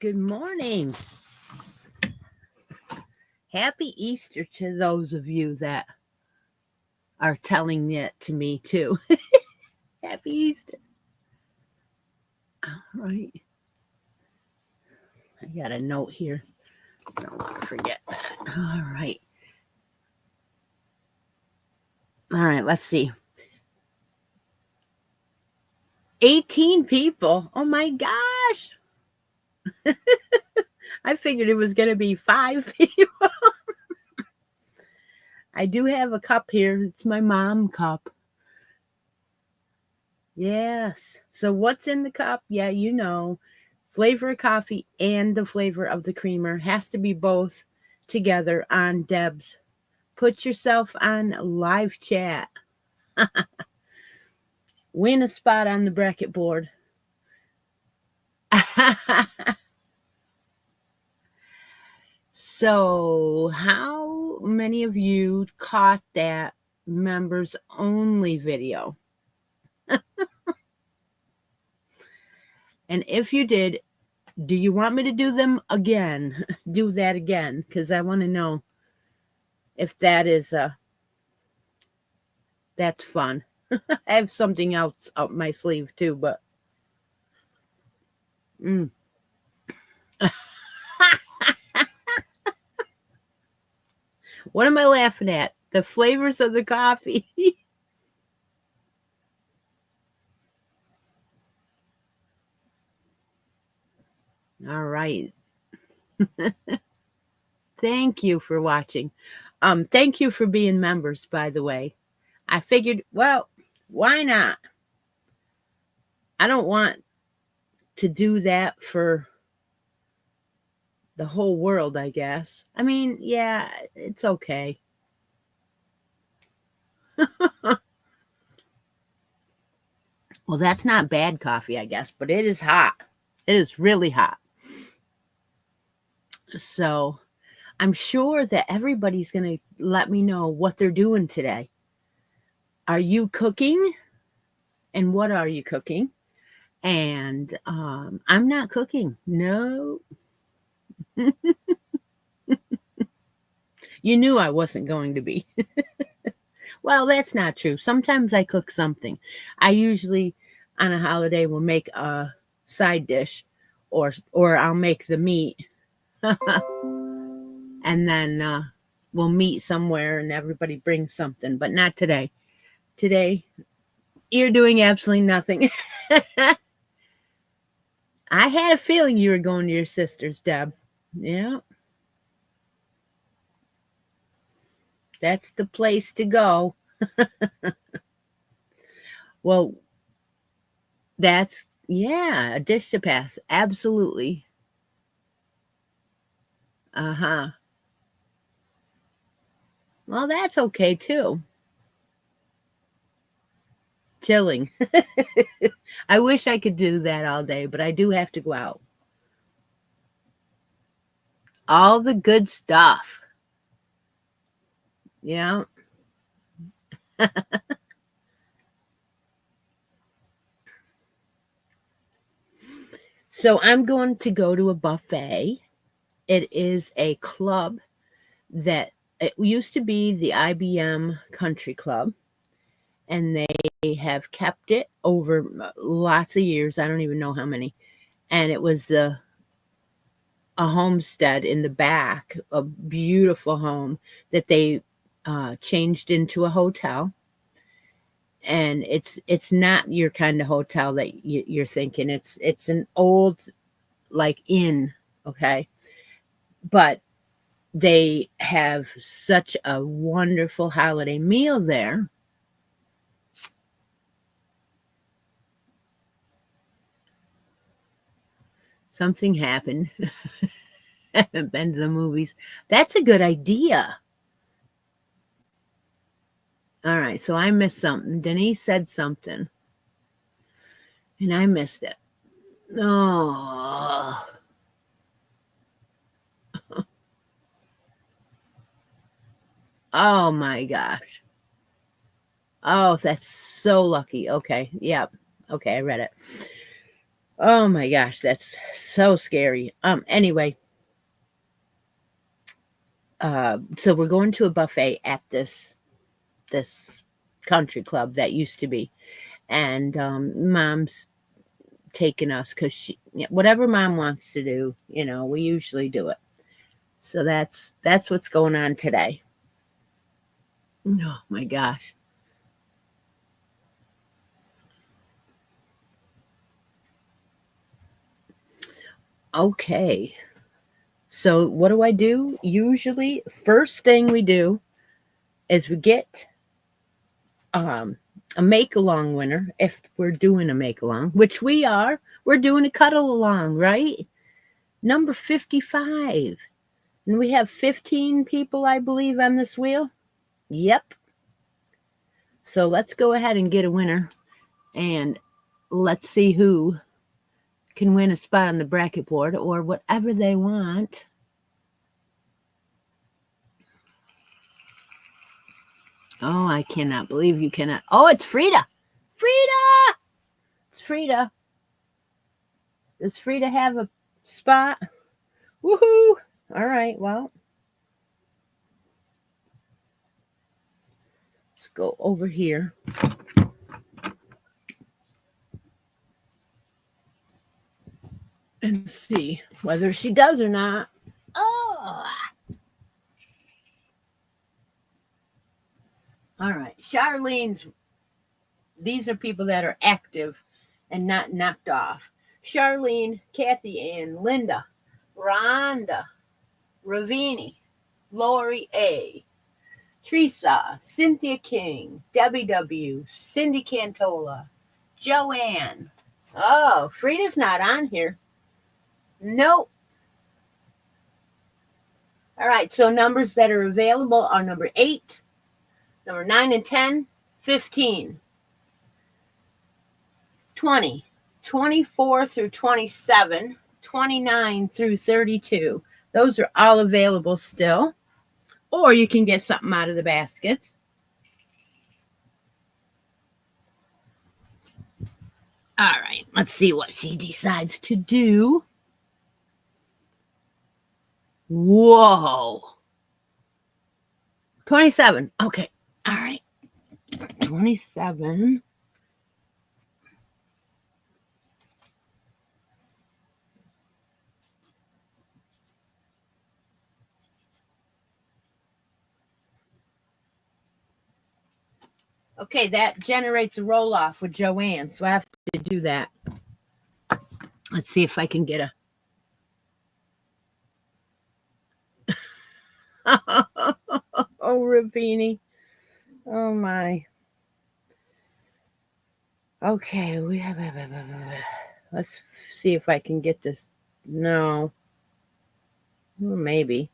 Good morning. Happy Easter to those of you that are telling it to me too. Happy Easter. All right. I got a note here. I don't want to forget that. All right. All right, let's see. 18 people. Oh my gosh. I figured it was going to be 5 people. I do have a cup here. It's my mom cup. Yes. So what's in the cup? Yeah, you know. Flavor of coffee and the flavor of the creamer has to be both together on Deb's. Put yourself on live chat. Win a spot on the bracket board. So, how many of you caught that members only video? And if you did, do you want me to do them again? Do that again, because I want to know if that is that's fun. I have something else up my sleeve too, but what am I laughing at? The flavors of the coffee. All right. Thank you for watching. Thank you for being members, by the way. I figured, well, why not? I don't want to do that for the whole world, I guess. I mean, yeah, it's okay. Well, that's not bad coffee, I guess, but it is hot. It is really hot. So I'm sure that everybody's going to let me know what they're doing today. Are you cooking? And what are you cooking? And I'm not cooking. No. You knew I wasn't going to be. Well, that's not true. Sometimes I cook something. I usually, on a holiday, will make a side dish, or I'll make the meat. And then we'll meet somewhere and everybody brings something, but not today. Today, you're doing absolutely nothing. I had a feeling you were going to your sister's, Deb. Yeah. That's the place to go. Well, that's, yeah, a dish to pass. Absolutely. Uh-huh. Well, that's okay too. Chilling. I wish I could do that all day, but I do have to go out. All the good stuff. Yeah. So I'm going to go to a buffet. It is a club that it used to be the IBM Country Club, and they have kept it over lots of years. I don't even know how many. And it was a homestead in the back, a beautiful home that they changed into a hotel. And it's not your kind of hotel that you're thinking. It's an old, like, inn, okay? But they have such a wonderful holiday meal there. Something happened. I haven't been to the movies. That's a good idea. All right, so I missed something. Denise said something, and I missed it. Oh. Oh my gosh. Oh, that's so lucky. Okay. Yep. Okay, I read it. Oh my gosh, that's so scary. Anyway, so we're going to a buffet at this country club that used to be, and mom's taking us because whatever mom wants to do, we usually do it. So that's what's going on today. Oh my gosh. Okay. So what do I do? Usually, first thing we do is we get a make along winner if we're doing a make along, which we are. We're doing a cuddle along, right? Number 55. And we have 15 people, I believe, on this wheel. Yep. So let's go ahead and get a winner and let's see who can win a spot on the bracket board or whatever they want. Oh, I cannot believe you cannot. Oh, it's Frida. Frida! It's Frida. Does Frida have a spot? Woohoo! All right, well. Let's go over here. And see whether she does or not. Oh! All right, Charlene's. These are people that are active and not knocked off. Charlene, Kathy Ann, Linda, Rhonda, Ravini, Lori A, Teresa, Cynthia King, Debbie W, Cindy Cantola, Joanne. Oh, Frida's not on here. Nope. All right, so numbers that are available are number 8, number 9 and 10, 15, 20, 24 through 27, 29 through 32. Those are all available still. Or you can get something out of the baskets. All right, let's see what she decides to do. Whoa. 27. Okay. All right. 27. Okay, that generates a roll off with Joanne, so I have to do that. Let's see if I can get a. Oh, Ravini. Oh, my. Okay, we have. Let's see if I can get this. No. Well, maybe.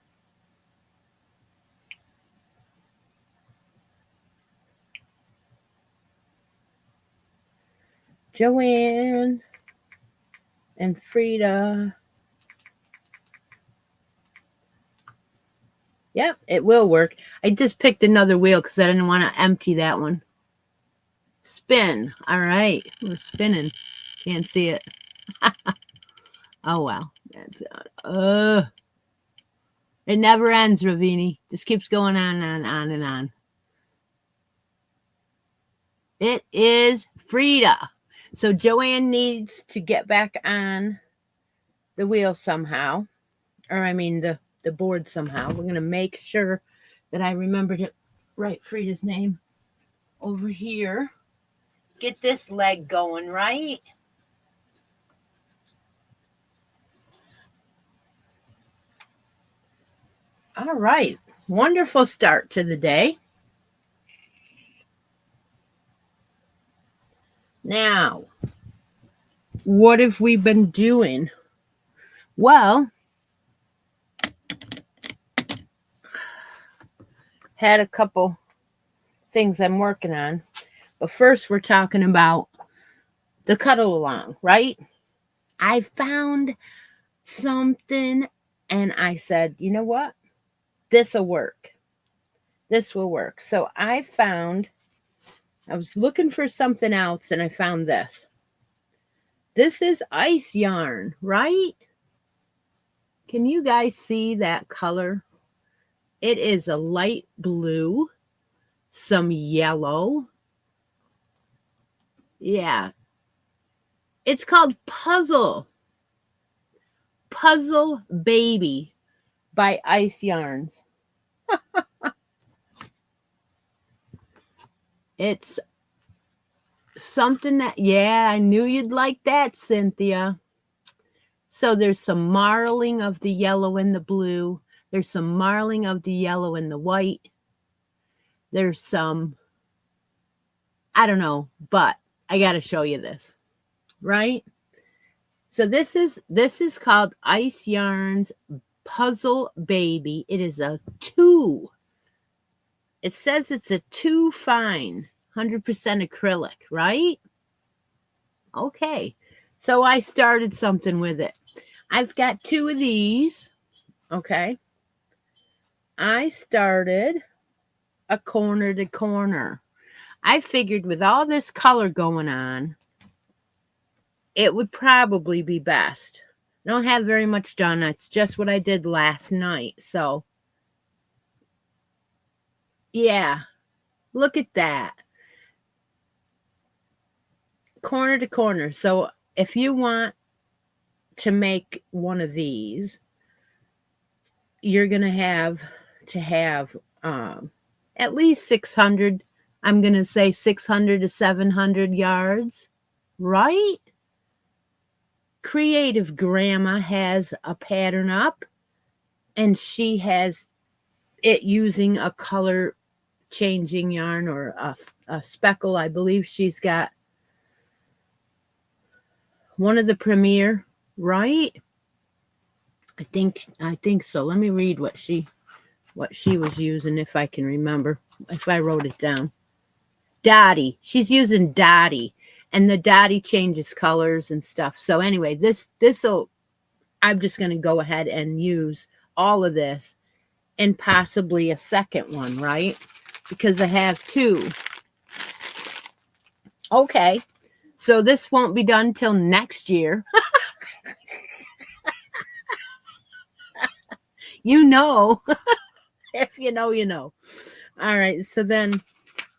Joanne and Frida. Yep, it will work. I just picked another wheel because I didn't want to empty that one. Spin. All right. We're spinning. Can't see it. Oh, wow. That's it never ends, Ravini. Just keeps going on and on. It is Frida. So Joanne needs to get back on the wheel somehow. Or I mean the board somehow. We're going to make sure that I remember to write Frida's name over here. Get this leg going, right? All right. Wonderful start to the day. Now, what have we been doing? Well, had a couple things I'm working on. But first, we're talking about the cuddle along, right? I found something and I said, you know what? This will work. This will work. So I was looking for something else and I found this. This is ice yarn, right? Can you guys see that color? It is a light blue, some yellow. Yeah. It's called Puzzle Baby by Ice Yarns. It's something that, yeah, I knew you'd like that, Cynthia. So there's some marling of the yellow and the blue. There's some marling of the yellow and the white. There's some, I don't know, but I got to show you this, right? So this is called Ice Yarns Puzzle Baby. It is a 2. It says it's a 2 fine, 100% acrylic, right? Okay. So I started something with it. I've got 2 of these. Okay. I started a corner to corner. I figured with all this color going on, it would probably be best. I don't have very much done. That's just what I did last night. So, yeah, look at that. Corner to corner. So if you want to make one of these, you're going to have at least 600. I'm going to say 600 to 700 yards, right? Creative Grandma has a pattern up, and she has it using a color changing yarn or a speckle. I believe she's got one of the Premier, right? I think so. Let me read what she was using, if I can remember, if I wrote it down. Dottie. She's using Dottie, and the Dottie changes colors and stuff. So anyway, this'll, I'm just going to go ahead and use all of this and possibly a second one, right? Because I have 2. Okay. So this won't be done till next year. You know. If you know, you know. All right. So then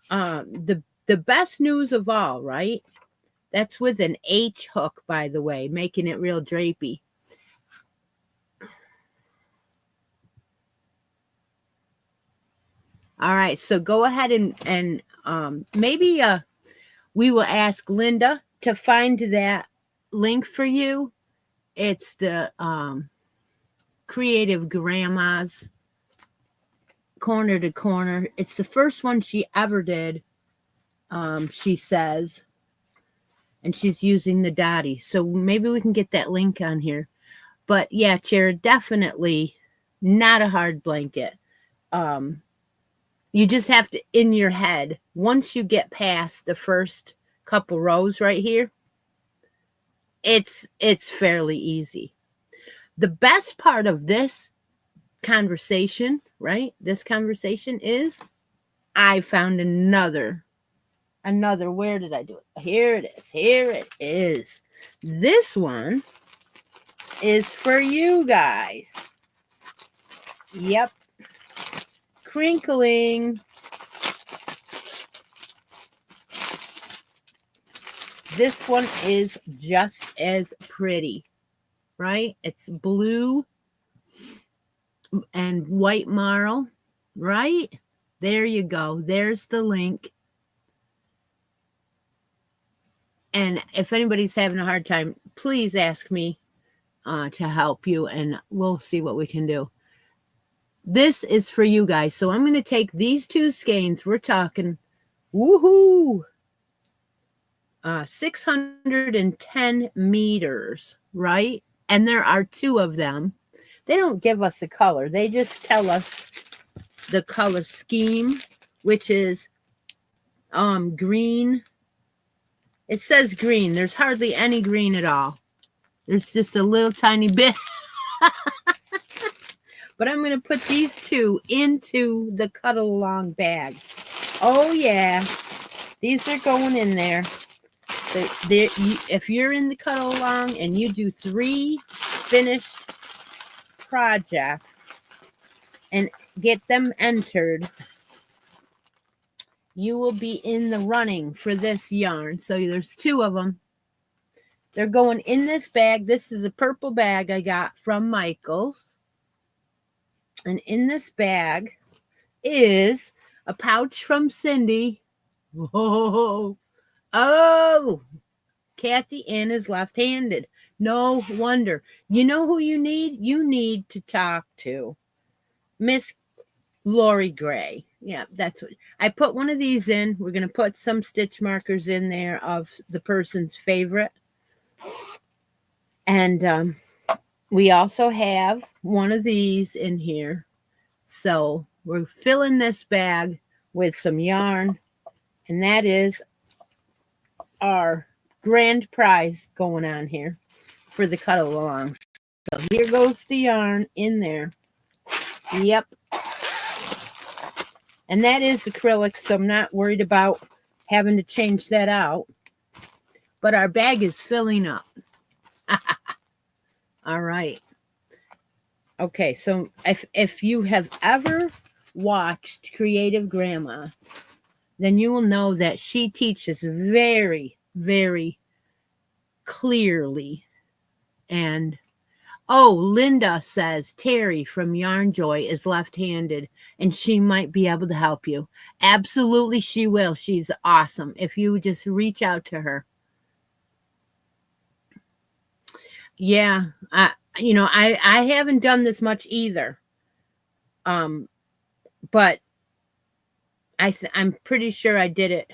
the best news of all, right? That's with an H hook, by the way, making it real drapey. All right, so go ahead and maybe we will ask Linda to find that link for you. It's the Creative Grandma's Corner to Corner. It's the first one she ever did, she says, and she's using the Dottie. So maybe we can get that link on here. But yeah, Chair, definitely not a hard blanket. You just have to, in your head, once you get past the first couple rows right here, it's fairly easy. The best part of this conversation, right? This conversation is I found another, where did I do it? Here it is. Here it is. This one is for you guys. Yep. Crinkling. This one is just as pretty, right? It's blue and white marl, right? There you go. There's the link. And if anybody's having a hard time, please ask me to help you, and we'll see what we can do. This is for you guys. So I'm going to take these 2 skeins. We're talking, woohoo, 610 meters, right? And there are 2 of them. They don't give us a color. They just tell us the color scheme, which is green. It says green. There's hardly any green at all. There's just a little tiny bit. But I'm going to put these 2 into the cut-along bag. Oh, yeah. These are going in there. If you're in the cuddle along and you do 3 finished projects and get them entered, you will be in the running for this yarn. So there's 2 of them. They're going in this bag. This is a purple bag I got from Michael's. And in this bag is a pouch from Cindy. Whoa. Oh, Kathy Ann is left-handed. No wonder. You know who you need? You need to talk to Miss Lori Gray. Yeah, that's what I put one of these in. We're going to put some stitch markers in there of the person's favorite. And we also have one of these in here. So we're filling this bag with some yarn, and that is our grand prize going on here for the cuddle along. So here goes the yarn in there. Yep. And that is acrylic, so I'm not worried about having to change that out. But our bag is filling up. All right. Okay, so if you have ever watched Creative Grandma, then you will know that she teaches very, very clearly. And Linda says Terry from Yarn Joy is left-handed and she might be able to help you. Absolutely, she will. She's awesome. If you just reach out to her. Yeah, I haven't done this much either. But I'm pretty sure I did it.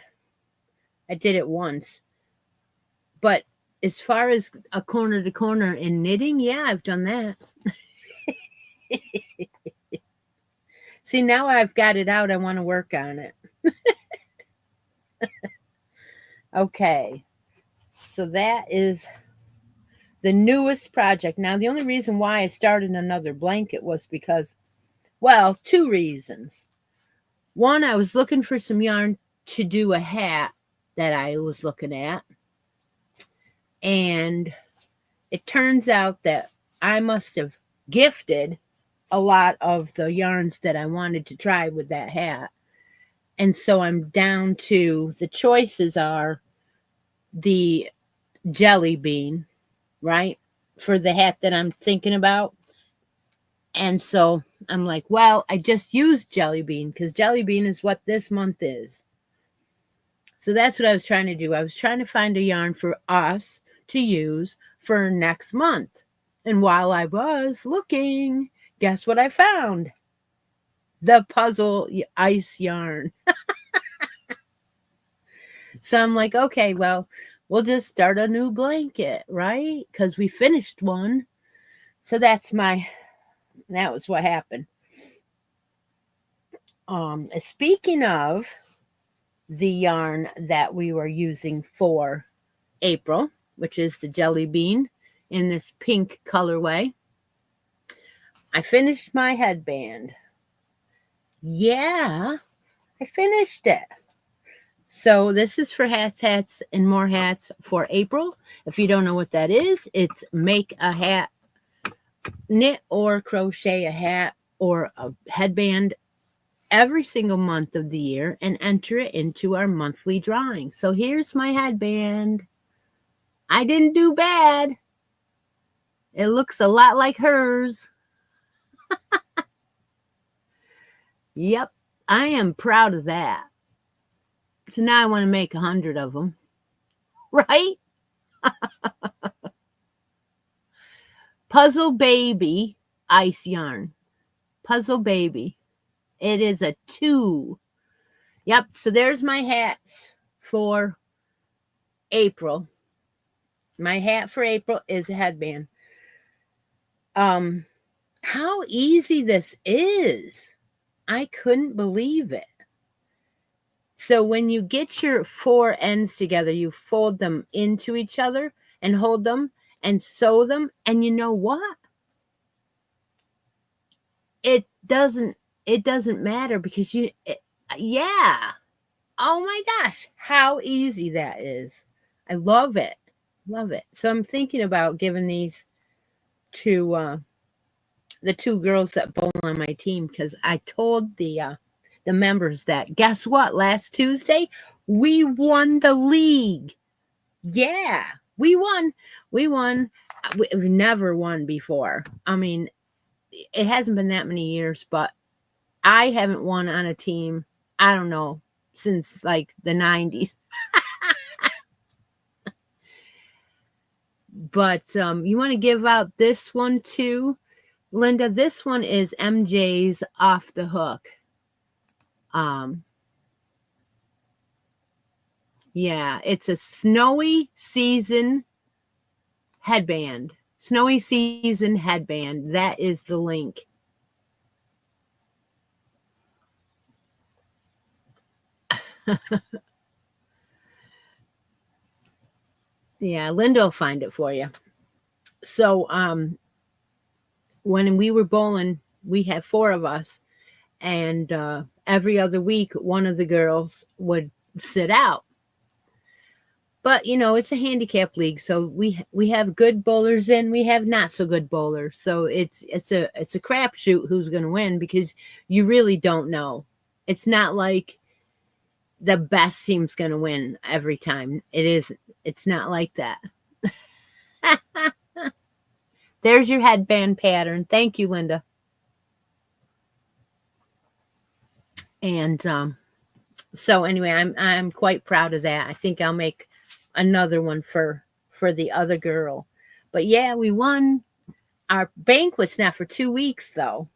I did it once. But as far as a corner to corner in knitting, yeah, I've done that. See, now I've got it out. I want to work on it. Okay. So that is the newest project. Now, the only reason why I started another blanket was because, well, 2 reasons. One, I was looking for some yarn to do a hat that I was looking at. And it turns out that I must have gifted a lot of the yarns that I wanted to try with that hat. And so I'm down to, the choices are the jelly bean, right, for the hat that I'm thinking about. And so I'm like, well, I just used jelly bean because jelly bean is what this month is. So that's what I was trying to do. I was trying to find a yarn for us to use for next month. And while I was looking, guess what I found? The puzzle ice yarn. So I'm like, okay, well, we'll just start a new blanket, right? Because we finished one. So that was what happened. Speaking of the yarn that we were using for April, which is the jelly bean in this pink colorway, I finished my headband. Yeah, I finished it. So this is for hats, and more hats for April. If you don't know what that is, it's make a hat, knit or crochet a hat or a headband every single month of the year and enter it into our monthly drawing. So here's my headband. I didn't do bad. It looks a lot like hers. Yep, I am proud of that. So now I want to make 100 of them, right? Puzzle Baby ice yarn. Puzzle Baby. It is a 2. Yep, so there's my hats for April. My hat for April is a headband. How easy this is. I couldn't believe it. So when you get your 4 ends together, you fold them into each other and hold them and sew them. And you know what? It doesn't matter because yeah. Oh my gosh, how easy that is. I love it. Love it. So I'm thinking about giving these to the two girls that bowl on my team because I told the members that guess what? Last Tuesday we won the league. Yeah, we won. We won. We've never won before. I mean, it hasn't been that many years, but I haven't won on a team. I don't know since like the 90s. But you want to give out this one too, Linda? This one is MJ's Off the Hook. Yeah, it's a snowy season headband. Snowy season headband. That is the link. Yeah, Linda will find it for you. So when we were bowling, we had 4 of us, and every other week one of the girls would sit out. But you know, it's a handicap league, so we have good bowlers and we have not so good bowlers. So it's a crapshoot who's going to win because you really don't know. It's not like the best team's going to win every time. It's not like that. There's your headband pattern. Thank you, Linda. And so anyway, I'm quite proud of that. I think I'll make another one for the other girl. But yeah, we won. Our banquet's not for 2 weeks though.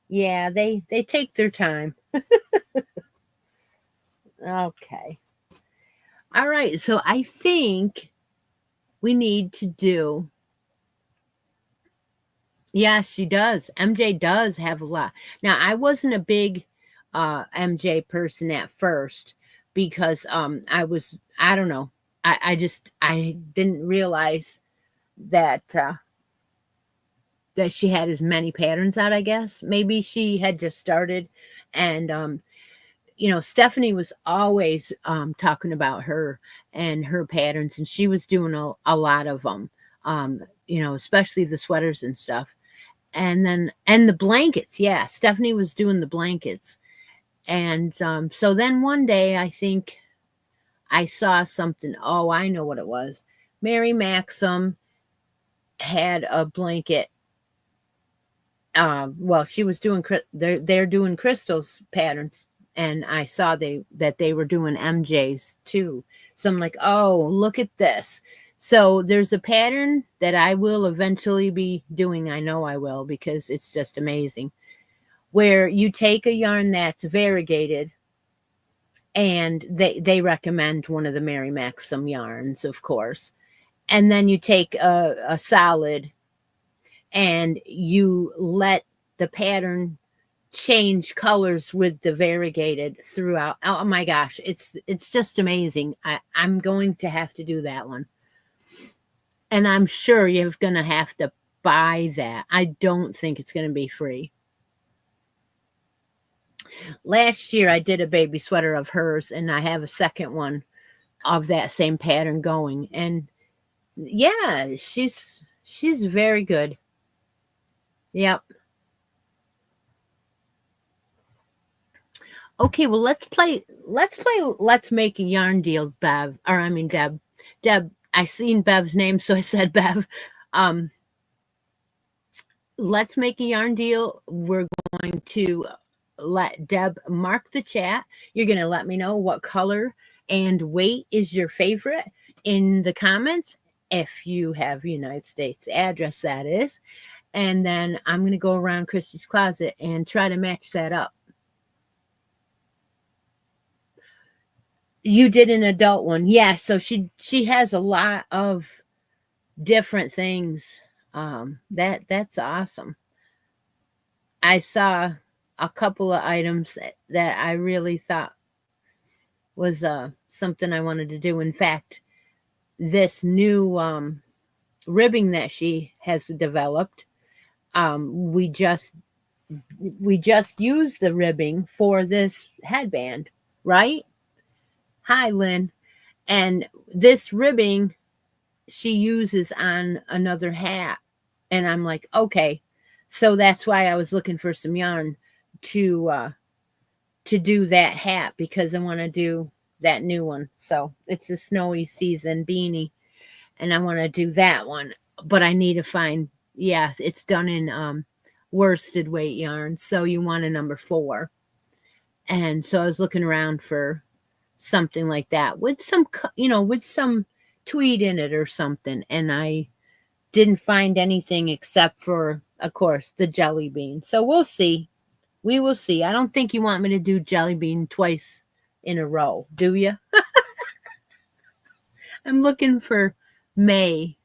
Yeah, they take their time. Okay. All right, so I think we need to do. Yes, she does. MJ does have a lot. Now, I wasn't a big MJ person at first because I don't know. I didn't realize that that she had as many patterns out, I guess. Maybe she had just started and you know, Stephanie was always talking about her and her patterns, and she was doing a lot of them, you know, especially the sweaters and stuff. And the blankets. Yeah, Stephanie was doing the blankets. And so then one day, I think I saw something. Oh, I know what it was. Mary Maxim had a blanket. Well, she was doing, they're doing Crystal's patterns, and I saw that they were doing MJ's too. So I'm like, oh, look at this. So there's a pattern that I will eventually be doing. I know I will because it's just amazing. Where you take a yarn that's variegated, and they recommend one of the Mary Maxim yarns, of course. And then you take a solid and you let the pattern change colors with the variegated throughout. Oh my gosh, it's just amazing. I'm going to have to do that one. And I'm sure you're going to have to buy that. I don't think it's going to be free. Last year I did a baby sweater of hers, and I have a second one of that same pattern going. And yeah, she's very good. Yep. Okay, well let's make a yarn deal, Bev. Or I mean Deb. Deb, I seen Bev's name, so I said Bev. Let's make a yarn deal. We're going to let Deb mark the chat. You're going to let me know what color and weight is your favorite in the comments, if you have United States address, that is. And then I'm going to go around Christi's closet and try to match that up. You did an adult one. Yeah, so she has a lot of different things. That's awesome. I saw a couple of items that I really thought was something I wanted to do. In fact, this new ribbing that she has developed, we just used the ribbing for this headband, right? Hi, Lynn. And this ribbing she uses on another hat. And I'm like, okay. So that's why I was looking for some yarn to do that hat, because I want to do that new one. So it's a snowy season beanie, and I want to do that one. But I need to find, yeah, it's done in worsted weight yarn. So you want a number 4. And so I was looking around for something like that with some, with some tweed in it or something. And I didn't find anything except for, of course, the jelly bean. So we'll see. We will see. I don't think you want me to do jelly bean twice in a row, do you? I'm looking for May.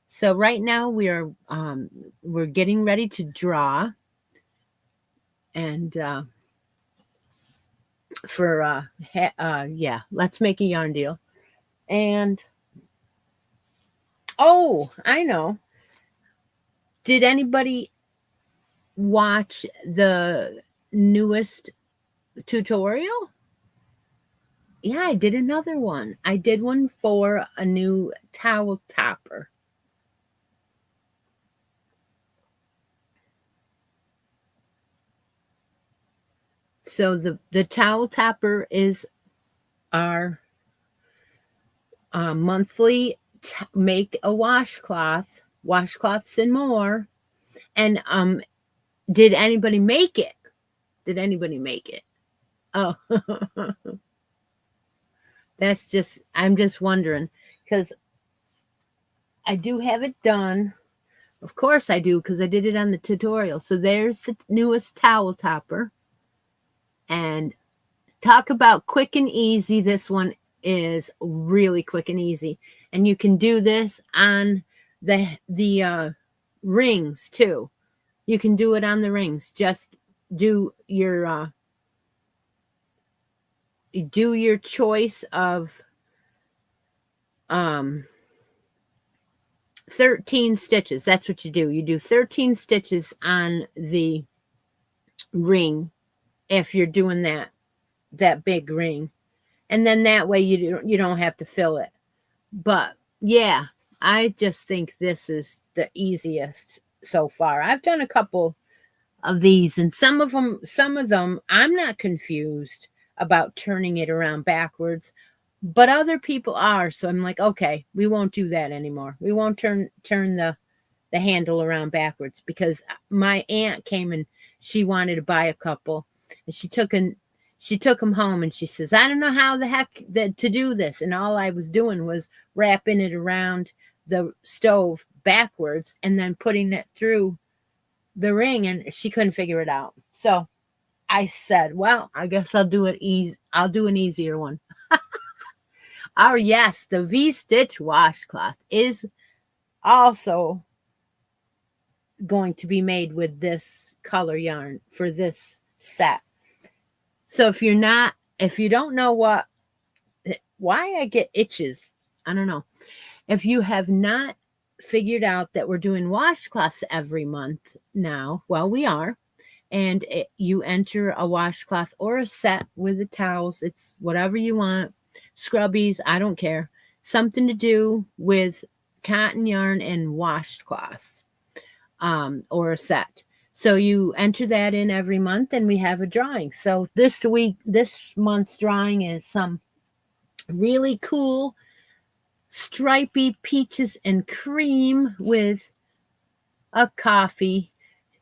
So right now we're getting ready to draw, and yeah, let's make a yarn deal. And oh, I know. Did anybody watch the newest tutorial? Yeah, I did another one. I did one for a new towel topper. So the towel topper is our monthly make a washcloths and more. And did anybody make it? Did anybody make it? Oh, I'm just wondering, because I do have it done. Of course I do, because I did it on the tutorial. So there's the newest towel topper. And talk about quick and easy. This one is really quick and easy. And you can do this on the rings too. You can do it on the rings. Just do your choice of 13 stitches. That's what you do. You do 13 stitches on the ring if you're doing that big ring. And then that way you don't have to fill it. But yeah, I just think this is the easiest so far. I've done a couple of these, and some of them I'm not confused about turning it around backwards, but other people are. So I'm like, okay, we won't do that anymore. We won't turn the handle around backwards, because my aunt came and she wanted to buy a couple, and she took them home, and she says, I don't know how the heck to do this. And all I was doing was wrapping it around the stove backwards and then putting it through the ring, and she couldn't figure it out. So I said, well, I guess I'll do it easy. I'll do an easier one. Oh yes, the V-stitch washcloth is also going to be made with this color yarn for this set. So if you don't know why I get itches, I don't know. If you have not figured out that we're doing washcloths every month now, well, we are. And you enter a washcloth or a set with the towels. It's whatever you want. Scrubbies, I don't care. Something to do with cotton yarn and washcloths, or a set. So you enter that in every month, and we have a drawing. So this month's drawing is some really cool stripy peaches and cream with a coffee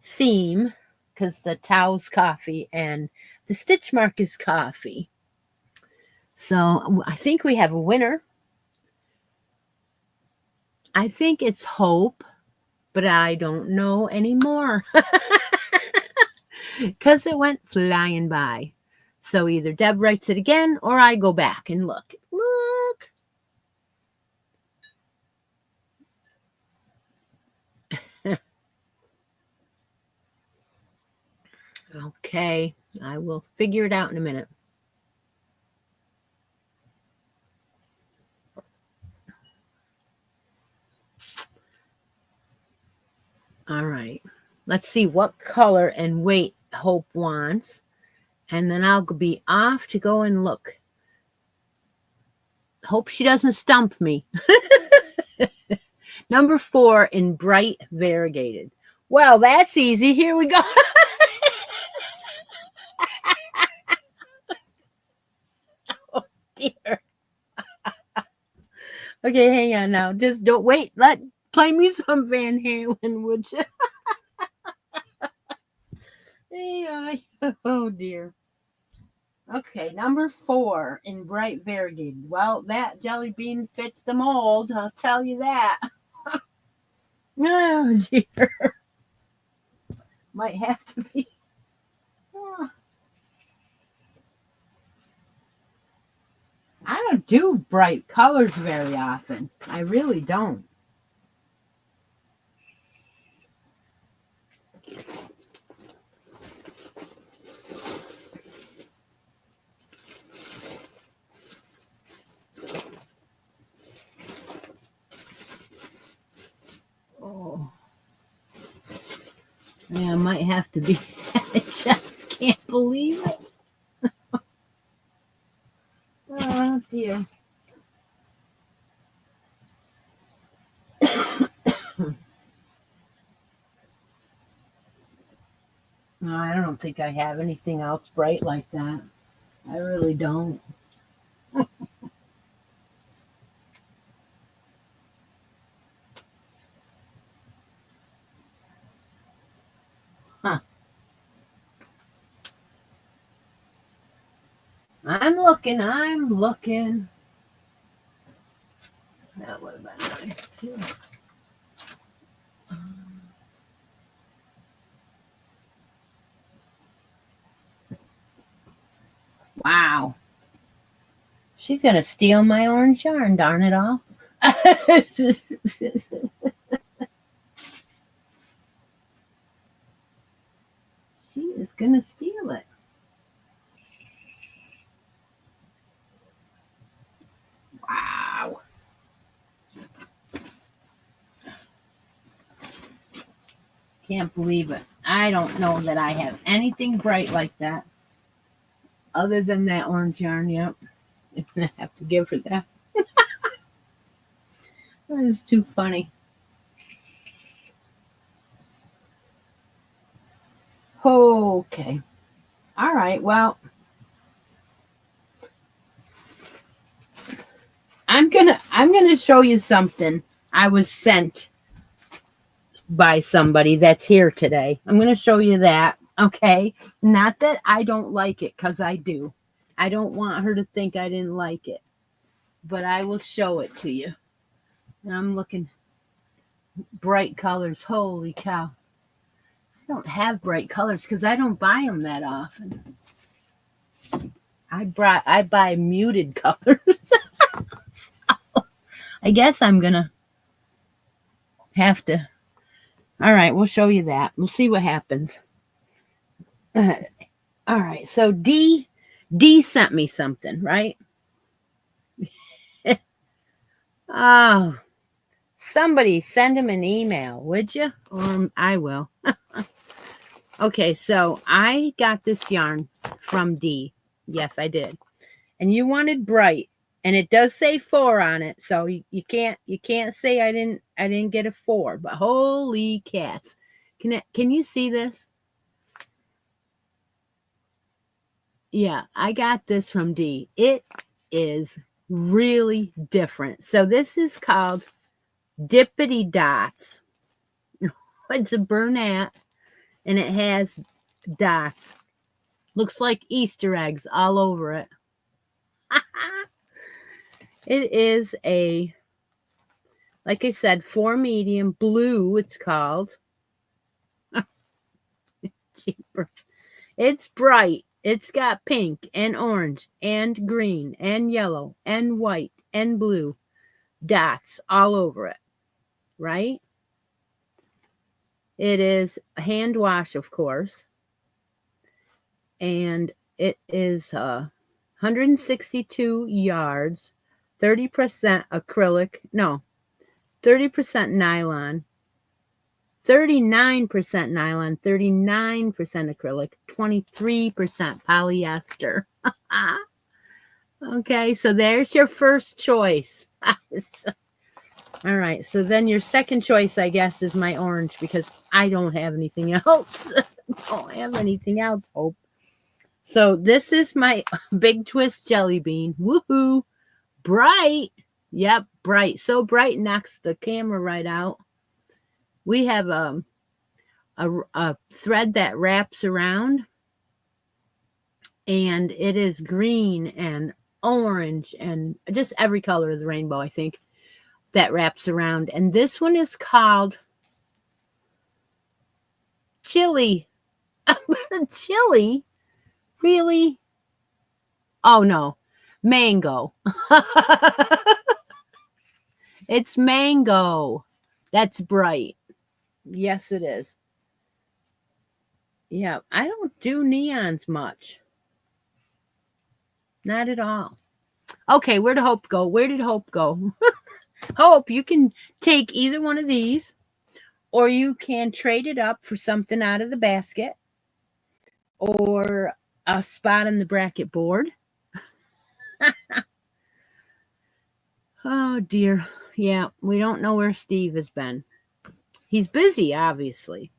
theme, because the towel's coffee and the stitch mark is coffee. So I think we have a winner. I think it's Hope, but I don't know anymore, because it went flying by. So either Deb writes it again, or I go back and look. Okay, I will figure it out in a minute. All right, let's see what color and weight Hope wants, and then I'll be off to go and look hope she doesn't stump me. Number 4 in bright variegated. Well, that's easy. Here we go. Oh, dear. Okay, hang on now. Just don't wait. Play me some Van Halen, would you? Hey, oh dear. Okay, number 4 in bright variegated. Well, that jelly bean fits the mold. I'll tell you that. Oh dear. Might have to be. Oh. I don't do bright colors very often. I really don't. Oh. Yeah, I might have to be. I just can't believe it. Oh dear. No, I don't think I have anything else bright like that. I really don't. Huh. I'm looking. That would have been nice too. Wow. She's going to steal my orange yarn, darn it all. She is going to steal it. Wow. Can't believe it. I don't know that I have anything bright like that. Other than that orange yarn, yep. I'm going to have to give her that. That is too funny. Okay. All right. Well, I'm gonna show you something I was sent by somebody that's here today. I'm gonna show you that. Okay. Not that I don't like it, because I do. I don't want her to think I didn't like it. But I will show it to you. And I'm looking bright colors. Holy cow. I don't have bright colors because I don't buy them that often. I buy muted colors. So I guess I'm gonna have to. All right, we'll show you that. We'll see what happens. All right, so D sent me something, right? Oh, somebody send him an email, would you? Or I will. Okay, so I got this yarn from D. Yes, I did. And you wanted bright, and it does say 4 on it, so you can't say I didn't get a 4. But holy cats, can you see this? Yeah, I got this from D. It is really different. So this is called Dippity Dots. It's a Bernat, and it has dots. Looks like Easter eggs all over it. It is a, like I said, 4 medium blue, it's called. Jeepers. It's bright. It's got pink and orange and green and yellow and white and blue dots all over it, right? It is a hand wash, of course. And it is 162 yards, 30% acrylic, no, 30% nylon, 39% nylon, 39% acrylic, 23% polyester. Okay, so there's your first choice. All right, so then your second choice, I guess, is my orange because I don't have anything else. Don't have anything else, Hope. So this is my Big Twist jelly bean. Woohoo! Bright. Yep, bright. So bright knocks the camera right out. We have a thread that wraps around, and it is green and orange and just every color of the rainbow, I think, that wraps around. And this one is called Chili. Chili? Really? Oh, no. Mango. It's mango. That's bright. Yes, it is. Yeah, I don't do neons much. Not at all. Okay, where did Hope go? Where did Hope go? Hope, you can take either one of these, or you can trade it up for something out of the basket, or a spot on the bracket board. Oh, dear. Yeah, we don't know where Steve has been. He's busy, obviously,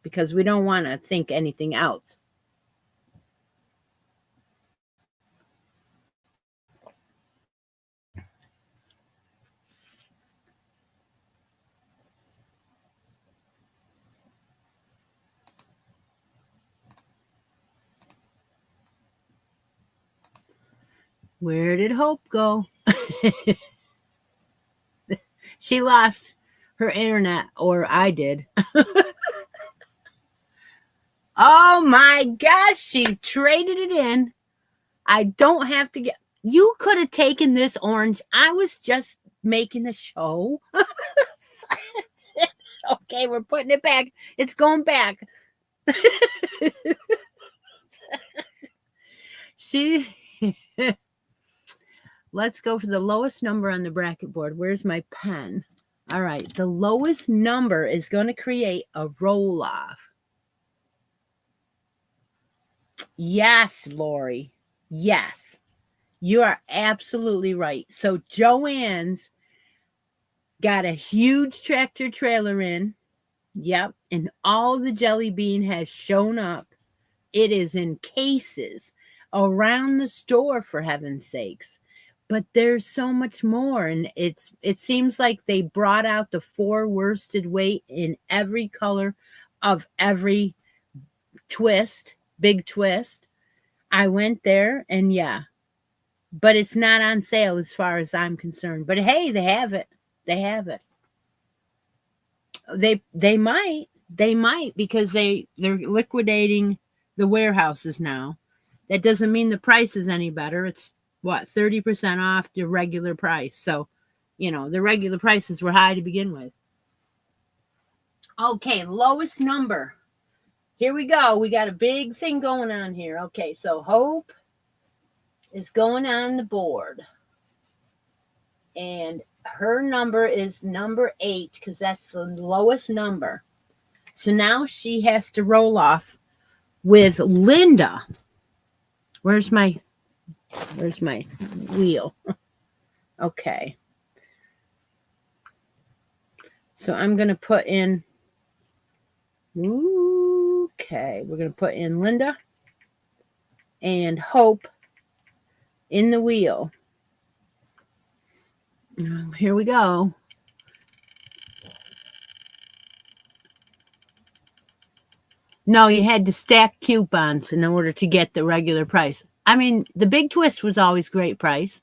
because we don't want to think anything else. Where did Hope go? She lost her internet, or I did. Oh my gosh, she traded it in. I don't have to get. You could have taken this orange. I was just making a show. Okay, we're putting it back. It's going back. She. Let's go for the lowest number on the bracket board. Where's my pen? All right, the lowest number is going to create a roll off. Yes, Lori. Yes. You are absolutely right. So Joanne's got a huge tractor trailer in. Yep. And all the jelly bean has shown up. It is in cases around the store, for heaven's sakes. But there's so much more. And it seems like they brought out the 4 worsted weight in every color of every twist, big twist. I went there, and yeah. But it's not on sale as far as I'm concerned. But hey, they have it. They have it. They might because they're liquidating the warehouses now. That doesn't mean the price is any better. It's what, 30% off your regular price. So, the regular prices were high to begin with. Okay, lowest number. Here we go. We got a big thing going on here. Okay, so Hope is going on the board. And her number is number 8 because that's the lowest number. So now she has to roll off with Linda. Where's my wheel? Okay. So I'm going to put in, okay, we're going to put in Linda and Hope in the wheel. Here we go. No, you had to stack coupons in order to get the regular price. I mean, the Big Twist was always great price,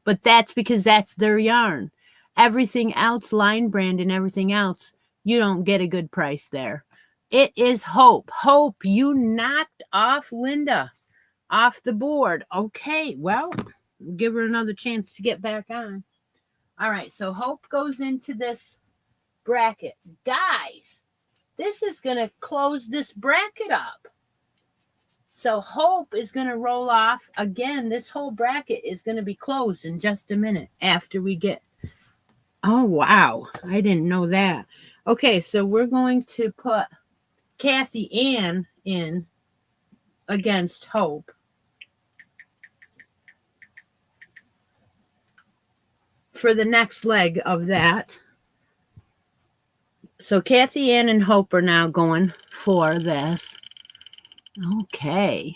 but that's because that's their yarn. Everything else, line brand and everything else, you don't get a good price there. It is Hope. Hope, you knocked off Linda off the board. Okay, well, we'll give her another chance to get back on. All right, so Hope goes into this bracket. Guys, this is going to close this bracket up. So Hope is going to roll off. Again, this whole bracket is going to be closed in just a minute after we get... Oh, wow. I didn't know that. Okay, so we're going to put Kathy Ann in against Hope. for the next leg of that. So Kathy Ann and Hope are now going for this. Okay.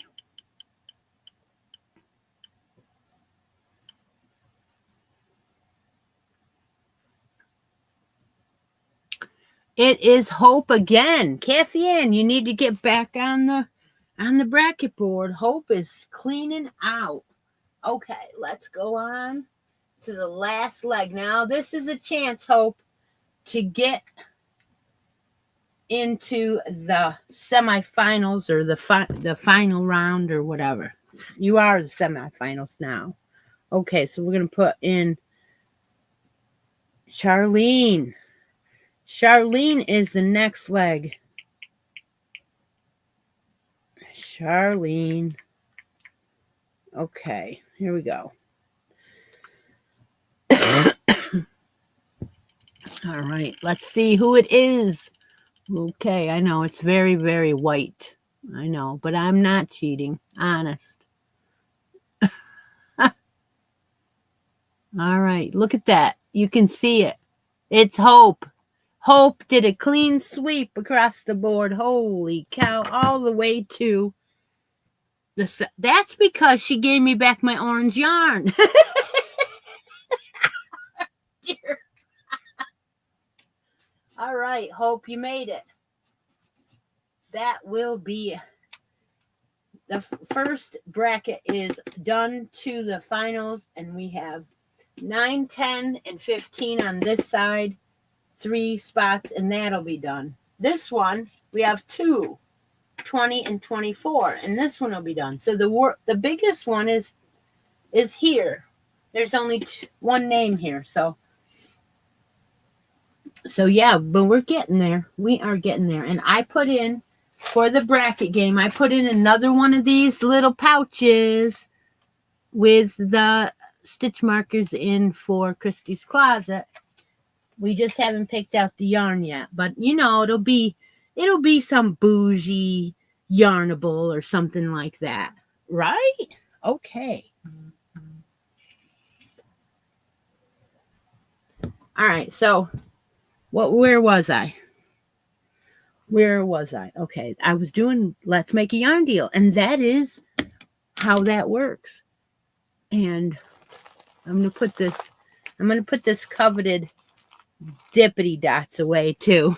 It is Hope again. Kathy Ann, you need to get back on the bracket board. Hope is cleaning out. Okay, let's go on to the last leg. Now, this is a chance, Hope, to get into the semifinals or the final round or whatever. You are the semifinals now. Okay, so we're going to put in Charlene. Charlene is the next leg. Charlene. Okay, here we go. All right, let's see who it is. Okay, I know it's very, very white. I know, but I'm not cheating. Honest. All right, look at that. You can see it. It's Hope. Hope did a clean sweep across the board. Holy cow, all the way to the... That's because she gave me back my orange yarn. All right, Hope, you made it. That will be... The first bracket is done to the finals, and we have 9, 10, and 15 on this side, 3 spots, and that'll be done. This one, we have 2, 20 and 24, and this one will be done. So the biggest one is here. There's only one name here, so yeah, but we're getting there. We are getting there. And I put in, for the bracket game, I put in another one of these little pouches with the stitch markers in for Christi's closet. We just haven't picked out the yarn yet, but you know, it'll be some bougie yarnable or something like that, right? Okay. All right, so where was I? Okay, I was doing Let's Make a Yarn Deal, and that is how that works. And I'm gonna put this coveted dippity dots away too.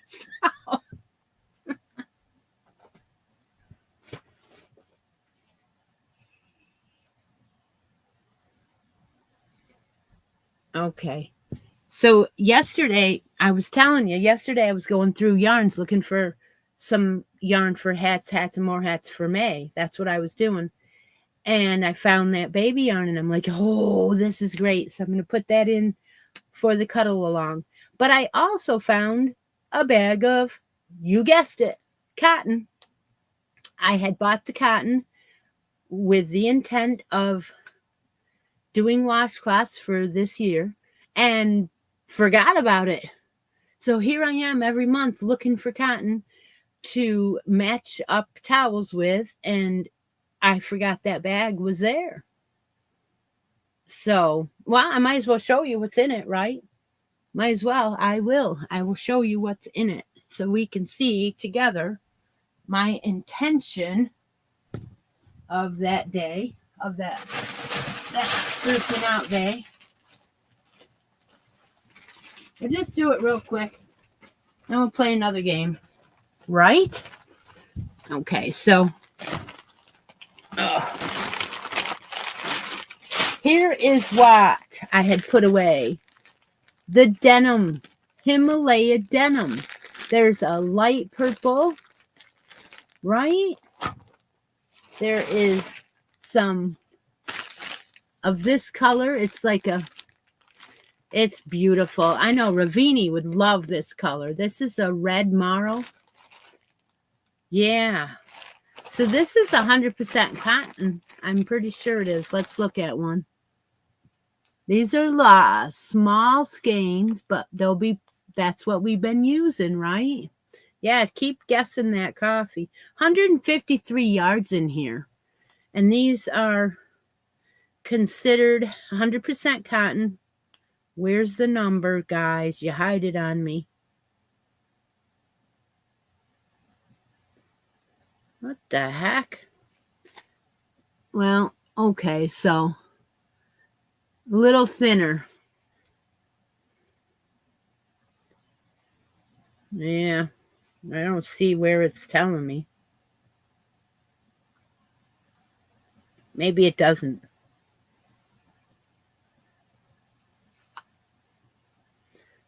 So. Okay. So yesterday, I was telling you, I was going through yarns looking for some yarn for hats, and more hats for May. That's what I was doing. And I found that baby yarn, and I'm like, oh, this is great. So I'm going to put that in for the cuddle along. But I also found a bag of, you guessed it, cotton. I had bought the cotton with the intent of doing washcloths for this year and forgot about it. So here I am every month looking for cotton to match up towels with, and I forgot that bag was there. So, well, I might as well show you what's in it, right? Might as well. I will show you what's in it so we can see together my intention of that day, of that freaking out day. I'll just do it real quick. And we'll play another game. Right? Okay, so here is what I had put away. The denim. Himalaya denim. There's a light purple. Right? There is some of this color. It's beautiful. I know Ravini would love this color. This is a red marl. Yeah. So this is 100% cotton. I'm pretty sure it is. Let's look at one. These are small skeins, but that's what we've been using, right? Yeah, keep guessing that coffee. 153 yards in here. And these are considered 100% cotton. Where's the number, guys? You hide it on me. What the heck? Well, okay, so a little thinner. Yeah, I don't see where it's telling me. Maybe it doesn't.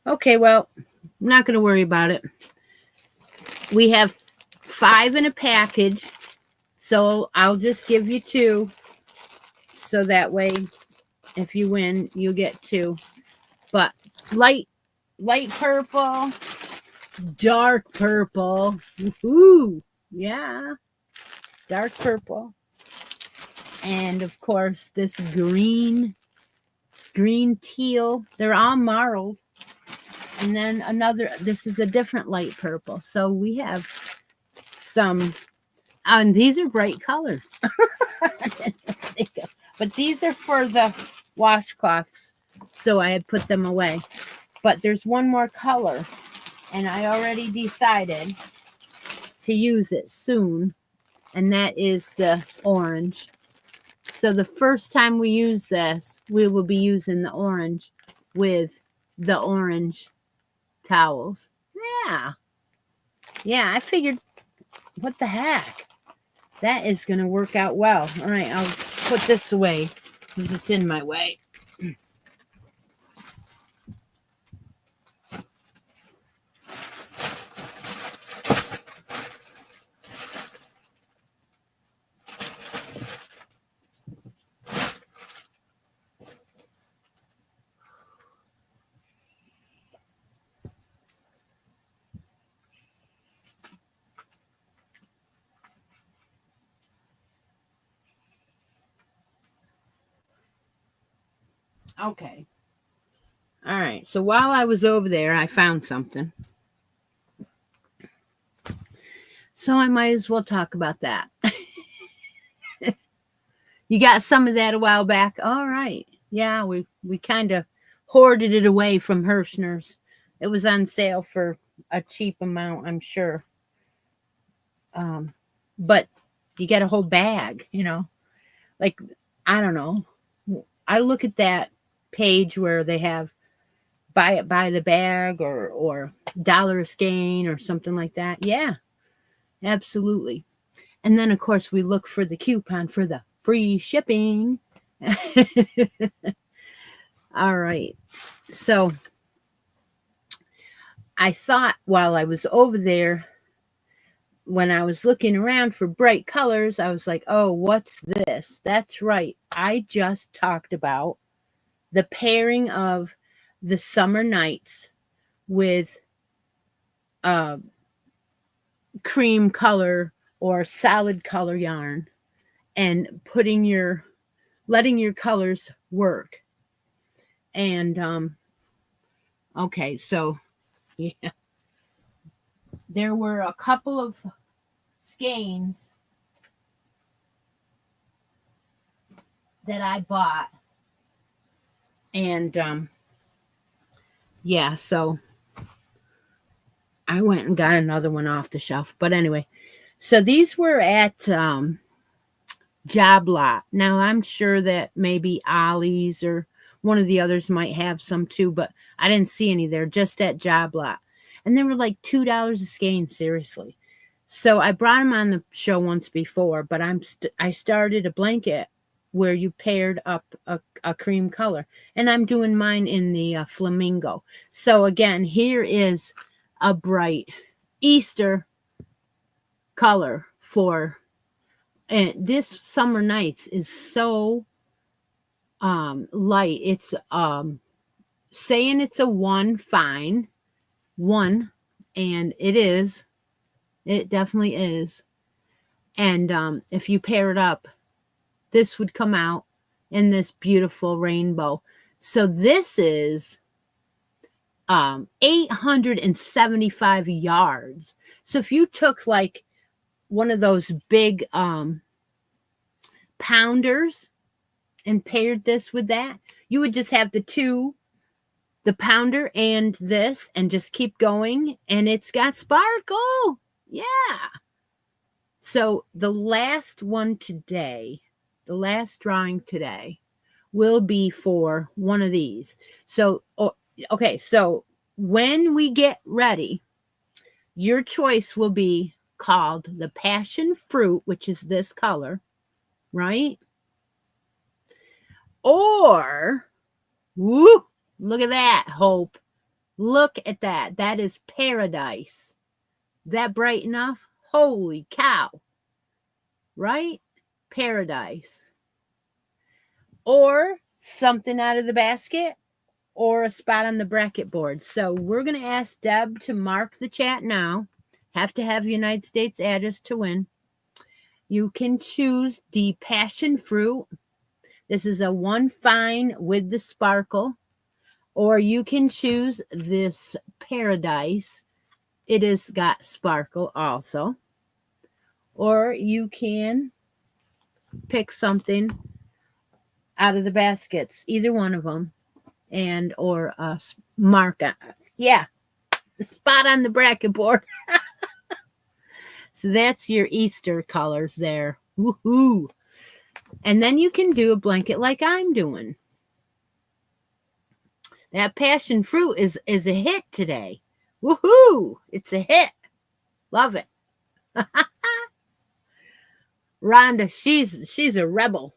Okay, well, I'm not going to worry about it. We have 5 in a package, so I'll just give you 2. So that way, if you win, you get 2. But light purple, dark purple. Ooh, yeah, dark purple. And of course, this green teal. They're all marled. And then another, this is a different light purple. So we have some, and these are bright colors. But these are for the washcloths. So I had put them away. But there's one more color. And I already decided to use it soon. And that is the orange. So the first time we use this, we will be using the orange with the orange towels. Yeah, I figured, what the heck? That is going to work out well. All right, I'll put this away because it's in my way. Okay. All right. So while I was over there, I found something. So I might as well talk about that. You got some of that a while back. All right. Yeah, we kind of hoarded it away from Hirschner's. It was on sale for a cheap amount, I'm sure. But you get a whole bag, Like, I don't know. I look at that page where they have buy it by the bag or dollar a skein or something like that. Yeah, absolutely. And then, of course, we look for the coupon for the free shipping. All right. So I thought while I was over there, when I was looking around for bright colors, I was like, oh, what's this? That's right. I just talked about the pairing of the summer nights with cream color or solid color yarn and letting your colors work. And okay, so yeah, there were a couple of skeins that I bought, and yeah, so I went and got another one off the shelf. But anyway, so these were at Job Lot. Now I'm sure that maybe Ollie's or one of the others might have some too, but I didn't see any there, just at Job Lot. And they were like $2 a skein, seriously. So I brought them on the show once before, but I started a blanket where you paired up a cream color, and I'm doing mine in the flamingo. So again, here is a bright Easter color for, and this summer nights is so light. It's saying it's a 1, fine 1, and it definitely is. And if you pair it up, this would come out in this beautiful rainbow. So this is 875 yards. So if you took like one of those big pounders and paired this with that, you would just have the pounder and this, and just keep going, and it's got sparkle. Yeah. So the last one today, the last drawing today, will be for one of these. So, okay, so when we get ready, your choice will be called the passion fruit, which is this color, right? Or, woo, look at that, Hope. Look at that. That is paradise. That bright enough? Holy cow. Right? Paradise. Or something out of the basket, or a spot on the bracket board. So we're going to ask Deb to mark the chat now. Have to have United States address to win. You can choose the passion fruit. This is a one fine with the sparkle. Or you can choose this paradise. It has got sparkle also. Or you can pick something out of the baskets, either one of them, and or mark it. Yeah, the spot on the bracket board. So that's your Easter colors there. Woohoo! And then you can do a blanket like I'm doing. That passion fruit is a hit today. Woohoo! It's a hit. Love it. Rhonda, she's a rebel.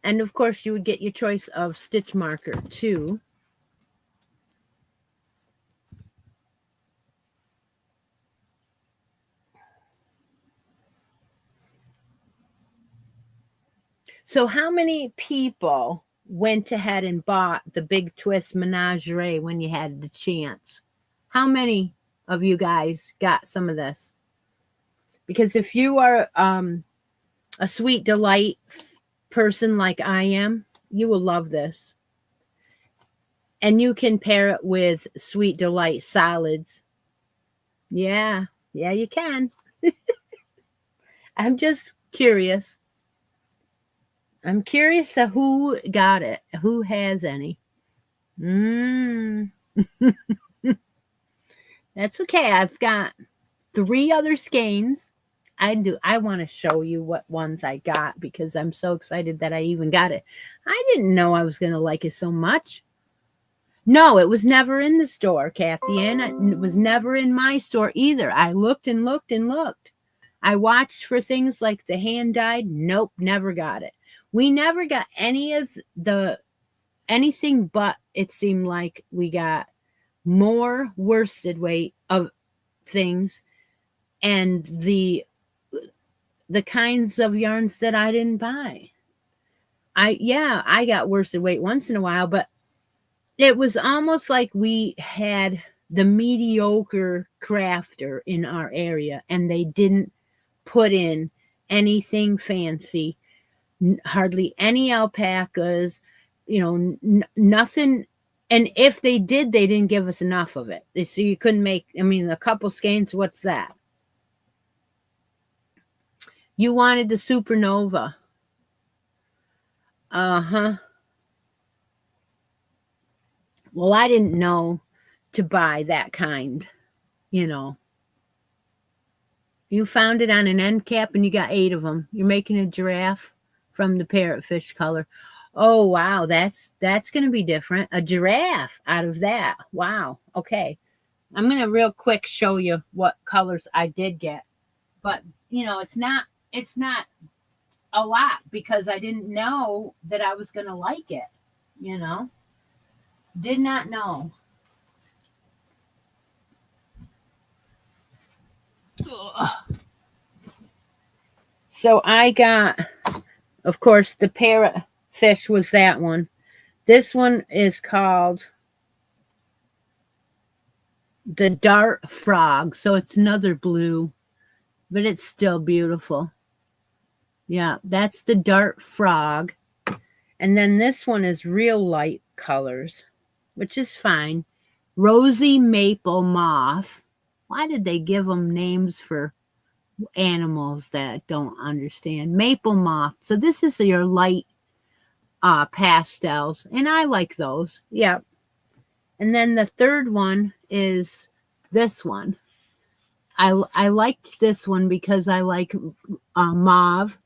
And of course, you would get your choice of stitch marker too. So how many people went ahead and bought the Big Twist Menagerie when you had the chance? How many of you guys got some of this? Because if you are a Sweet Delight person like I am, you will love this. And you can pair it with Sweet Delight solids. Yeah, you can. I'm just curious. I'm curious of who got it. Who has any? That's okay. I've got 3 other skeins. I want to show you what ones I got because I'm so excited that I even got it. I didn't know I was going to like it so much. No, it was never in the store, Kathy Ann. It was never in my store either. I looked and looked and looked. I watched for things like the hand dyed. Nope, never got it. We never got anything but it seemed like we got more worsted weight of things and the kinds of yarns that I didn't buy. I got worsted weight once in a while, but it was almost like we had the mediocre crafter in our area and they didn't put in anything fancy, hardly any alpacas, nothing. And if they did, they didn't give us enough of it. So you couldn't make, a couple skeins, what's that? You wanted the Supernova. Uh-huh. Well, I didn't know to buy that kind, You found it on an end cap and you got 8 of them. You're making a giraffe from the parrotfish color. Oh, wow. That's going to be different. A giraffe out of that. Wow. Okay. I'm going to real quick show you what colors I did get. But, it's not a lot because I didn't know that I was going to like it, Did not know. Ugh. So I got, of course, the parrotfish was that one. This one is called the Dart Frog. So it's another blue, but it's still beautiful. Yeah, that's the Dart Frog. And then this one is real light colors, which is fine. Rosy Maple Moth. Why did they give them names for animals that don't understand? Maple moth. So this is your light pastels, and I like those. Yeah. And then the third one is this one. I liked this one because I like mauve,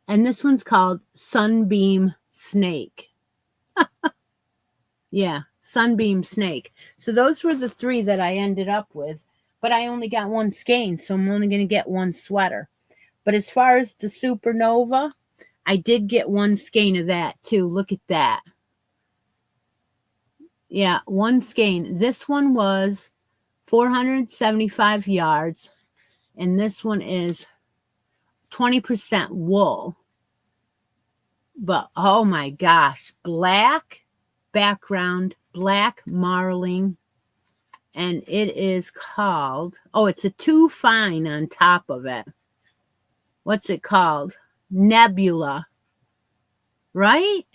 and this one's called Sunbeam Snake. Yeah, Sunbeam Snake. So those were the three that I ended up with, but I only got one skein, so I'm only going to get one sweater. But as far as the Supernova, I did get one skein of that too. Look at that. Yeah, one skein. This one was 475 yards, and this one is 20% wool. But oh my gosh, black background, black marling, and it is called, oh, it's a 2 fine on top of it. What's it called? Nebula, right?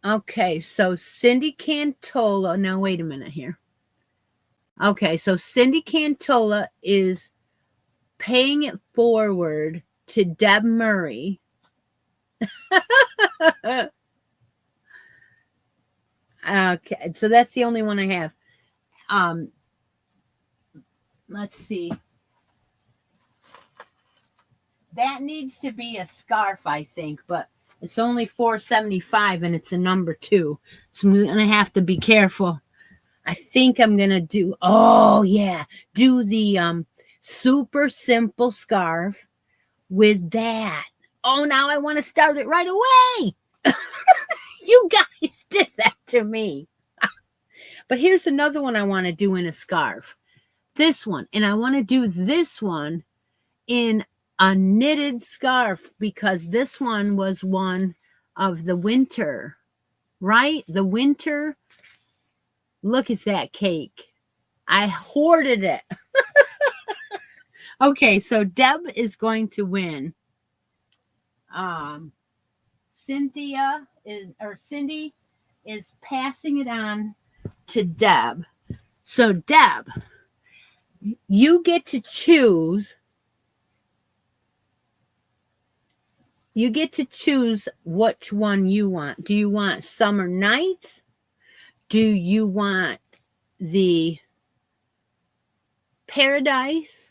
Okay, so Cindy Cantola. Now, wait a minute here. Okay, so Cindy Cantola is paying it forward to Deb Murray. Okay, so that's the only one I have. Let's see. That needs to be a scarf, I think, but it's only $4.75 and it's a number 2. So I'm going to have to be careful. I think I'm going to do, do the super simple scarf with that. Oh, now I want to start it right away. You guys did that to me. But here's another one I want to do in a scarf. This one. And I want to do this one in a knitted scarf because this one was one of the winter, right? The winter. Look at that cake. I hoarded it. Okay, so Deb is going to win. Cindy is passing it on to Deb. So Deb, you get to choose. You get to choose which one you want. Do you want Summer Nights? Do you want the Paradise?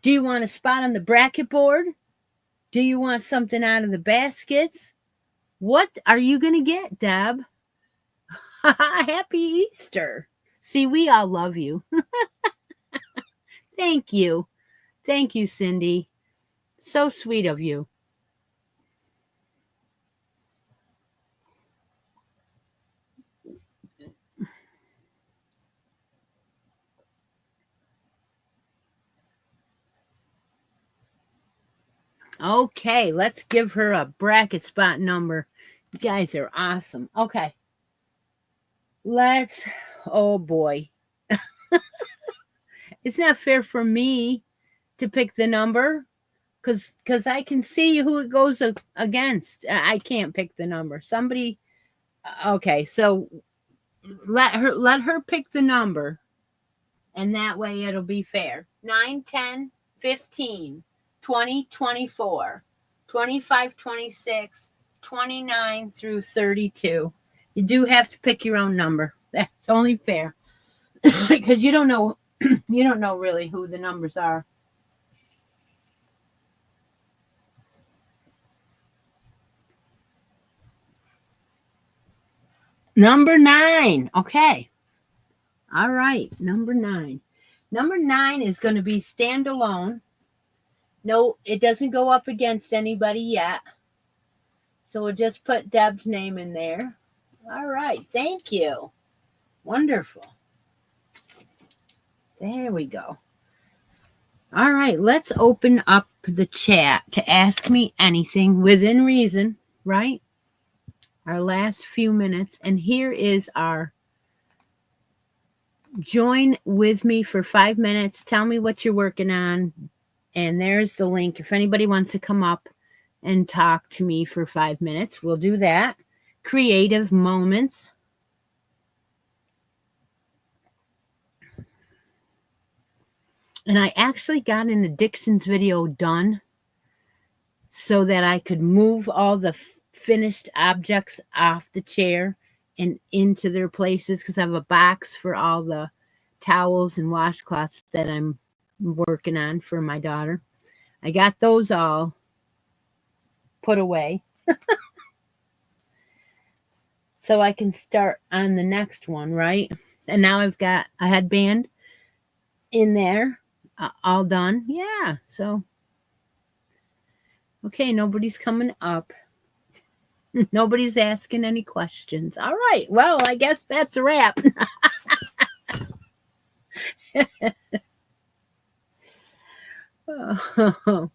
Do you want a spot on the bracket board? Do you want something out of the baskets? What are you going to get, Deb? Happy Easter. See, we all love you. Thank you. Thank you, Cindy. So sweet of you. Okay, let's give her a bracket spot number. You guys are awesome. Okay. Oh boy. It's not fair for me to pick the number because I can see who it goes against. I can't pick the number. Somebody, okay, so let her pick the number, and that way it'll be fair. 9, 10, 15, 20, 24, 25, 26, 29 through 32. You do have to pick your own number. That's only fair because you don't know really who the numbers are. Number 9. Okay. All right. Number 9. Number 9 is going to be standalone. No, it doesn't go up against anybody yet. So we'll just put Deb's name in there. All right. Thank you. Wonderful. There we go. All right. Let's open up the chat to ask me anything within reason, right? Our last few minutes. And here is our join with me for 5 minutes. Tell me what you're working on. And there's the link. If anybody wants to come up and talk to me for 5 minutes, we'll do that. Creative moments. And I actually got an addictions video done so that I could move all the finished objects off the chair and into their places, because I have a box for all the towels and washcloths that I'm working on for my daughter. I got those all put away so I can start on the next one, right? And now I've got a headband in there, all done. Yeah, so okay, nobody's coming up. Nobody's asking any questions. All right, well, I guess that's a wrap. Oh,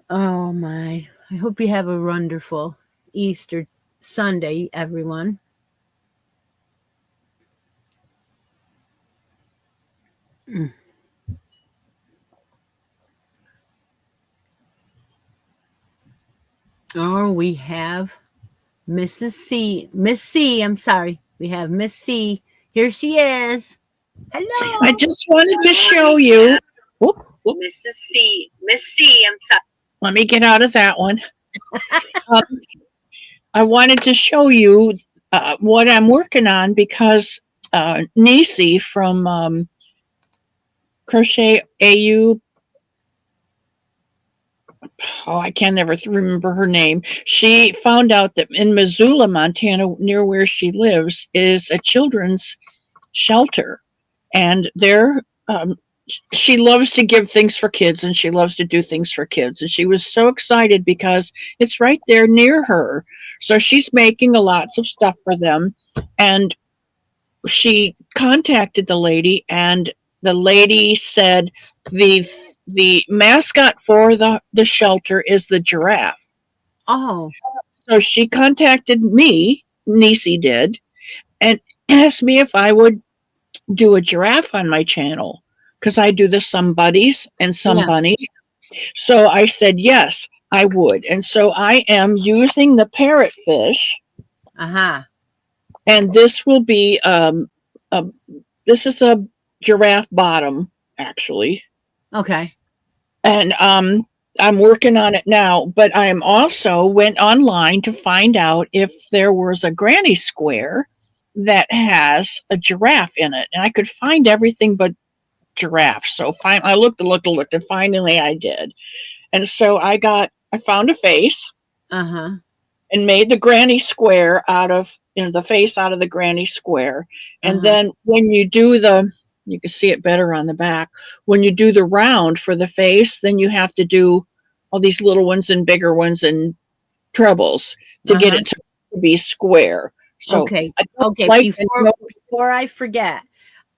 oh my. I hope you have a wonderful Easter Sunday, everyone. Oh, we have Mrs. C. Miss C, I'm sorry. We have Miss C. Here she is. Hello. I just wanted to show you. Whoop, whoop. Mrs. C. Miss C, I'm sorry. Let me get out of that one. I wanted to show you what I'm working on, because Nisi from Crochet AU, I can never remember her name. She found out that in Missoula, Montana, near where she lives, is a children's shelter, and there she loves to give things for kids, and she loves to do things for kids, and she was so excited because it's right there near her. So she's making lots of stuff for them, and she contacted the lady, and the lady said the mascot for the shelter is the giraffe. Oh. So she contacted me, Nisi did, and asked me if I would do a giraffe on my channel, because I do the some buddies and some bunnies. So I said yes, I would. And so I am using the parrotfish. Uh-huh. And this will be this is a giraffe bottom, actually. Okay. And I'm working on it now, but I am also went online to find out if there was a granny square that has a giraffe in it, and I could find everything but giraffe. So I looked, and finally I did. And so I found a face. Uh-huh. And made the granny square out of, the face out of the granny square. And then when you do you can see it better on the back. When you do the round for the face, then you have to do all these little ones and bigger ones and trebles to get it to be square. So okay. Before I forget,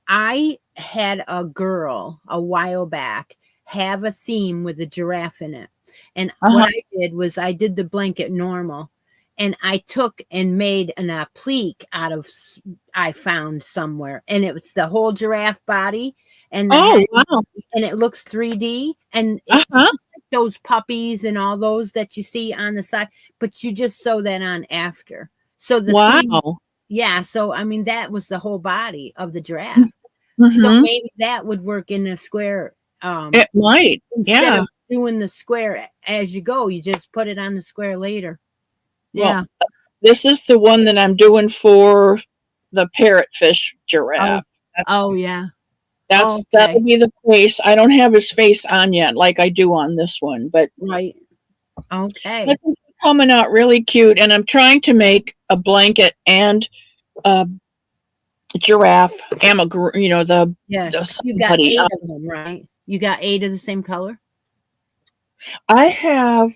I had a girl a while back have a theme with a giraffe in it. And what I did was I did the blanket normal, and I took and made an applique out of, I found somewhere, and it was the whole giraffe body and the head, wow. and it looks 3D, and it's like those puppies and all those that you see on the side, but you just sew that on after. So the theme, so I mean that was the whole body of the giraffe. So maybe that would work in a square. It might, instead of doing the square as you go, you just put it on the square later. Well, this is the one that I'm doing for the parrotfish giraffe. That'll be the face. I don't have his face on yet, like I do on this one, but okay. I think it's coming out really cute, and I'm trying to make a blanket and a giraffe, you got 8 of them, right? You got 8 of the same color? I have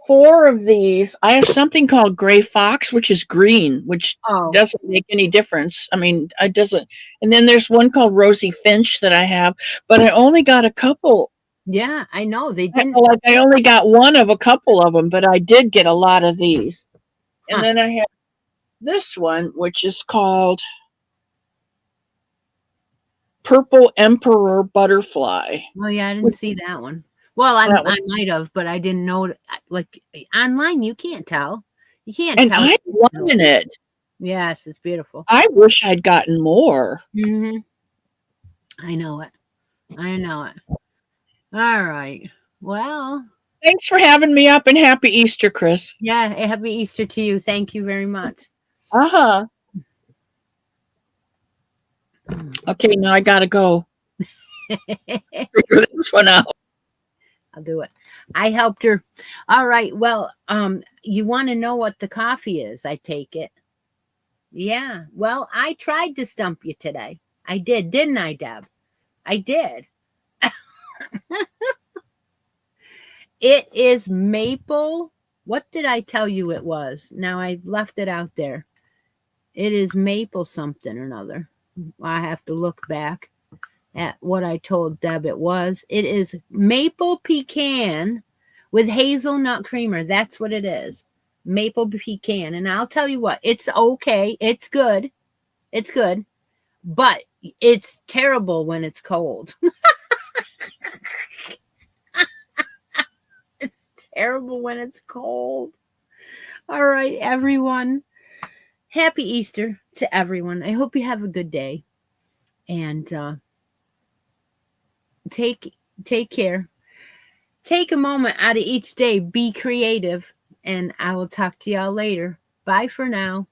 4 of these. I have something called Gray Fox, which is green, which doesn't make any difference. I mean, it doesn't. And then there's one called Rosie Finch that I have, but I only got a couple. Yeah, I know. They didn't. I only got one of a couple of them, but I did get a lot of these. And then I have this one, which is called Purple Emperor Butterfly. Oh, yeah, I didn't see that one. Well, I might have, but I didn't know. Like online, you can't tell. You can't tell. And I'm loving it. Yes, it's beautiful. I wish I'd gotten more. I know it. I know it. All right. Well, Thanks for having me up and happy Easter, Chris. yeah, happy Easter to you. Thank you very much. Uh huh. Okay, now I gotta go. Figure this one out. I'll do it. I helped her. All right. Well, you want to know what the coffee is, I take it. Yeah. Well, I tried to stump you today. I did, didn't I, Deb? I did. It is maple. What did I tell you it was? Now I left it out there. It is maple something or another. I have to look back at what I told Deb it was. It is maple pecan with hazelnut creamer. That's what it is. Maple pecan. And I'll tell you what, it's okay. It's good. It's good. But it's terrible when it's cold. It's terrible when it's cold. All right, everyone. Happy Easter to everyone. I hope you have a good day. And take care. Take a moment out of each day. Be creative. And I will talk to y'all later. Bye for now.